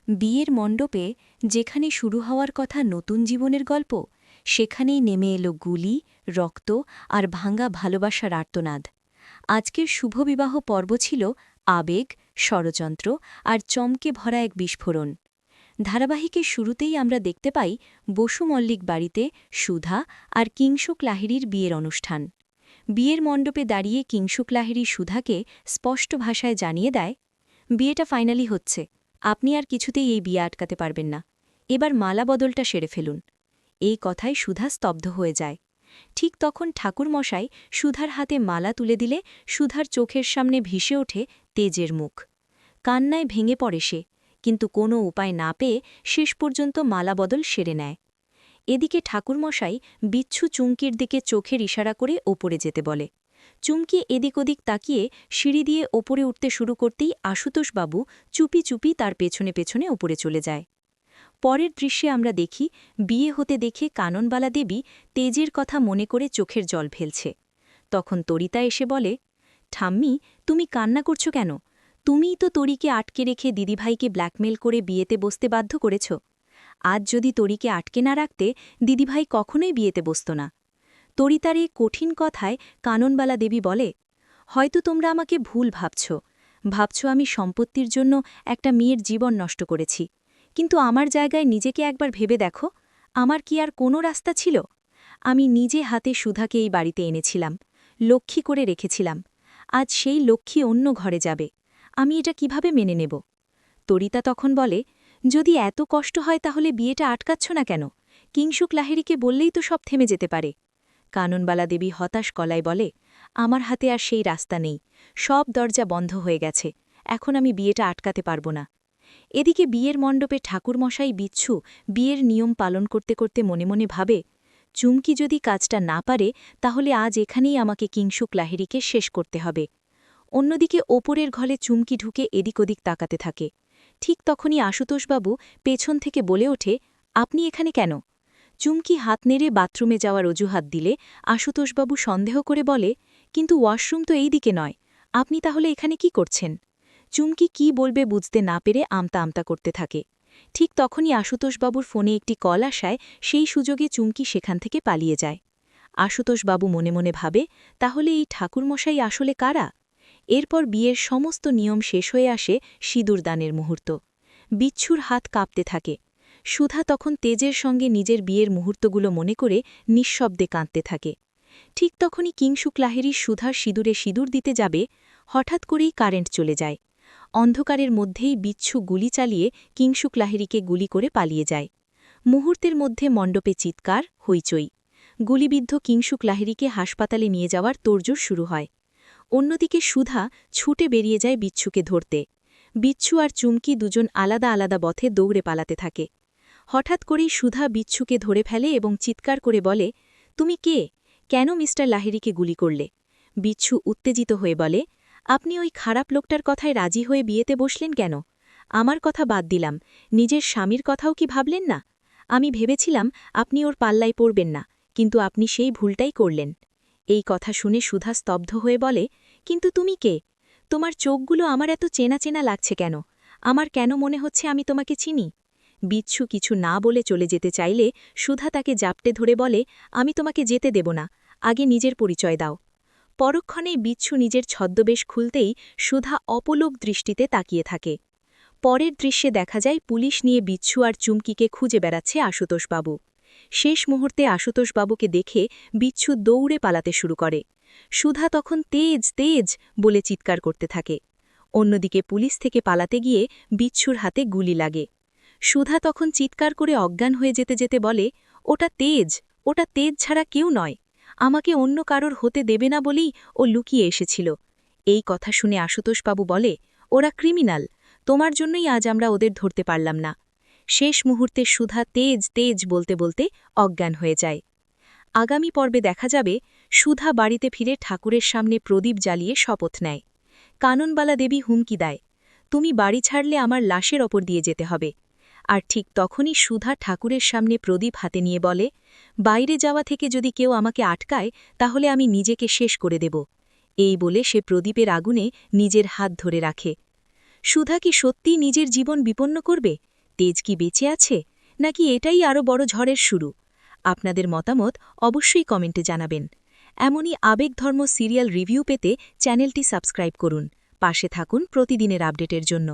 বিয়ের মণ্ডপে যেখানে শুরু হওয়ার কথা নতুন জীবনের গল্প, সেখানেই নেমে এলো গুলি, রক্ত আর ভাঙা ভালোবাসার আর্তনাদ। আজকের শুভবিবাহ পর্ব ছিল আবেগ, ষড়যন্ত্র আর চমকে ভরা এক বিস্ফোরণ। ধারাবাহিকের শুরুতেই আমরা দেখতে পাই বসু মল্লিক বাড়িতে সুধা আর কিংশুক লাহিড়ীর বিয়ের অনুষ্ঠান। বিয়ের মণ্ডপে দাঁড়িয়ে কিংশুক লাহিড়ী সুধাকে স্পষ্ট ভাষায় জানিয়ে দেয়, বিয়েটা ফাইনালি হচ্ছে, আপনি আর কিছুতেই এই বিয়ে আটকাতে পারবেন না, এবার মালা বদলটা সেরে ফেলুন। এই কথায় সুধা স্তব্ধ হয়ে যায়। ঠিক তখন ঠাকুরমশাই সুধার হাতে মালা তুলে দিলে সুধার চোখের সামনে ভেসে ওঠে তেজের মুখ। কান্নায় ভেঙে পড়ে সে, কিন্তু কোনো উপায় না পেয়ে শেষ পর্যন্ত মালা বদল সেরে নেয়। এদিকে ঠাকুরমশাই বিচ্ছু চুমকির দিকে চোখের ইশারা করে ওপরে যেতে বলে। চুমকি এদিক ওদিক তাকিয়ে সিঁড়ি দিয়ে ওপরে উঠতে শুরু করতেই আশুতোষবাবু চুপি চুপি তার পেছনে পেছনে ওপরে চলে যায়। পরের দৃশ্যে আমরা দেখি বিয়ে হতে দেখে কাননবালা দেবী তেজের কথা মনে করে চোখের জল ফেলছে। তখন তরিতা এসে বলে, ঠাম্মি, তুমি কান্না করছো কেন? তুমিই তো তরিকে আটকে রেখে দিদিভাইকে ব্ল্যাকমেল করে বিয়েতে বসতে বাধ্য করেছ। আজ যদি তরিকে আটকে না রাখতে, দিদিভাই কখনোই বিয়েতে বসত না। তরিতার এই কঠিন কথায় কাননবালা দেবী বলে, হয়তো তোমরা আমাকে ভুল ভাবছ আমি সম্পত্তির জন্য একটা মেয়ের জীবন নষ্ট করেছি, কিন্তু আমার জায়গায় নিজেকে একবার ভেবে দেখো, আমার কি আর কোনো রাস্তা ছিল? আমি নিজে হাতে সুধাকে এই বাড়িতে এনেছিলাম, লক্ষ্মী করে রেখেছিলাম। আজ সেই লক্ষ্মী অন্য ঘরে যাবে, আমি এটা কিভাবে মেনে নেব? তরিতা তখন বলে, যদি এত কষ্ট হয় তাহলে বিয়েটা আটকাচ্ছ না কেন? কিংশুক লাহিড়ীকে বললেই তো সব থেমে যেতে পারে। কাননবালা দেবী হতাশ গলায় বলে, আমার হাতে আর সেই রাস্তা নেই, সব দরজা বন্ধ হয়ে গেছে, এখন আমি বিয়েটা আটকাতে পারব না। এদিকে বিয়ের মণ্ডপে ঠাকুরমশাই বিচ্ছু বিয়ের নিয়ম পালন করতে করতে মনে মনে ভাবে, চুমকি যদি কাজটা না পারে তাহলে আজ এখানেই আমাকে কিংশুক লাহিড়ীকে শেষ করতে হবে। অন্যদিকে ওপরের ঘরে চুমকি ঢুকে এদিক ওদিক তাকাতে থাকে। ঠিক তখনই আশুতোষবাবু পেছন থেকে বলে ওঠে, আপনি এখানে কেন? চুমকি হাত নেড়ে বাথরুমে যাওয়ার অজুহাত দিলে আশুতোষবাবু সন্দেহ করে বলে, কিন্তু ওয়াশরুম তো এই দিকে নয়, আপনি তাহলে এখানে কি করছেন? চুমকি কি বলবে বুঝতে না পেরে আমতা আমতা করতে থাকে। ঠিক তখনই আশুতোষবাবুর ফোনে একটি কল আসায় সেই সুযোগে চুমকি সেখান থেকে পালিয়ে যায়। আশুতোষবাবু মনে মনে ভাবে, তাহলে এই ঠাকুরমশাই আসলে কারা? এরপর বিয়ের সমস্ত নিয়ম শেষ হয়ে আসে সিঁদুরদানের মুহূর্ত। বিচ্ছুর হাত কাঁপতে থাকে। সুধা তখন তেজের সঙ্গে নিজের বিয়ের মুহূর্তগুলো মনে করে নিঃশব্দে কাঁদতে থাকে। ঠিক তখনই কিংশুক লাহিড়ী সুধার সিঁদুরে সিঁদুর দিতে যাবে, হঠাৎ করেই কারেন্ট চলে যায়। অন্ধকারের মধ্যেই বিচ্ছু গুলি চালিয়ে কিংশুক লাহিড়ীকে গুলি করে পালিয়ে যায়। মুহূর্তের মধ্যে মণ্ডপে চিৎকার, হইচই। গুলিবিদ্ধ কিংশুক লাহিড়ীকে হাসপাতালে নিয়ে যাওয়ার তোড়জোড় শুরু হয়। অন্যদিকে সুধা ছুটে বেরিয়ে যায় বিচ্ছুকে ধরতে। বিচ্ছু আর চুমকি দুজন আলাদা আলাদা পথে দৌড়ে পালাতে থাকে। হঠাৎ করেই সুধা বিচ্ছুকে ধরে ফেলে এবং চিৎকার করে বলে, তুমি কে? কেন মিস্টার লাহিড়ীকে গুলি করলে? বিচ্ছু উত্তেজিত হয়ে বলে, আপনি ওই খারাপ লোকটার কথায় রাজি হয়ে বিয়েতে বসলেন কেন? আমার কথা বাদ দিলাম, নিজের স্বামীর কথাও কি ভাবলেন না? আমি ভেবেছিলাম আপনি ওর পাল্লায় পড়বেন না, কিন্তু আপনি সেই ভুলটাই করলেন। এই কথা শুনে সুধা স্তব্ধ হয়ে বলে, কিন্তু তুমি কে? তোমার চোখগুলো আমার এত চেনা চেনা লাগছে কেন? আমার কেন মনে হচ্ছে আমি তোমাকে চিনি? বিচ্ছু কিছু না বলে চলে যেতে চাইলে সুধা তাকে জাপটে ধরে বলে, আমি তোমাকে যেতে দেব না, আগে নিজের পরিচয় দাও। পরক্ষণেই বিচ্ছু নিজের ছদ্মবেশ খুলতেই সুধা অপলোক দৃষ্টিতে তাকিয়ে থাকে। পরের দৃশ্যে দেখা যায় পুলিশ নিয়ে বিচ্ছু আর চুমকিকে খুঁজে বেড়াচ্ছে আশুতোষবাবু। শেষ মুহূর্তে আশুতোষবাবুকে দেখে বিচ্ছু দৌড়ে পালাতে শুরু করে। সুধা তখন তেজ তেজ বলে চিৎকার করতে থাকে। অন্যদিকে পুলিশ থেকে পালাতে গিয়ে বিচ্ছুর হাতে গুলি লাগে। সুধা তখন চিৎকার করে অজ্ঞান হয়ে যেতে যেতে বলে, ওটা তেজ ছাড়া কেউ নয়, আমাকে অন্য কারোর হতে দেবে না বলেই ও লুকিয়ে এসেছিল। এই কথা শুনে আশুতোষবাবু বলে, ওরা ক্রিমিনাল, তোমার জন্যই আজ আমরা ওদের ধরতে পারলাম না। শেষ মুহূর্তে সুধা তেজ তেজ বলতে বলতে অজ্ঞান হয়ে যায়। আগামী পর্বে দেখা যাবে সুধা বাড়িতে ফিরে ঠাকুরের সামনে প্রদীপ জ্বালিয়ে শপথ নেয়। কাননবালা দেবী হুমকি দেয়, তুমি বাড়ি ছাড়লে আমার লাশের ওপর দিয়ে যেতে হবে। আর ঠিক তখনই সুধা ঠাকুরের সামনে প্রদীপ হাতে নিয়ে বলে, বাইরে যাওয়া থেকে যদি কেউ আমাকে আটকায় তাহলে আমি নিজেকে শেষ করে দেব। এই বলে সে প্রদীপের আগুনে নিজের হাত ধরে রাখে। সুধা কি সত্যিই নিজের জীবন বিপন্ন করবে? তেজ কি বেঁচে আছে নাকি এটাই আরও বড় ঝড়ের শুরু? আপনাদের মতামত অবশ্যই কমেন্টে জানাবেন। এমনই আবেগধর্ম সিরিয়াল রিভিউ পেতে চ্যানেলটি সাবস্ক্রাইব করুন। পাশে থাকুন প্রতিদিনের আপডেটের জন্য।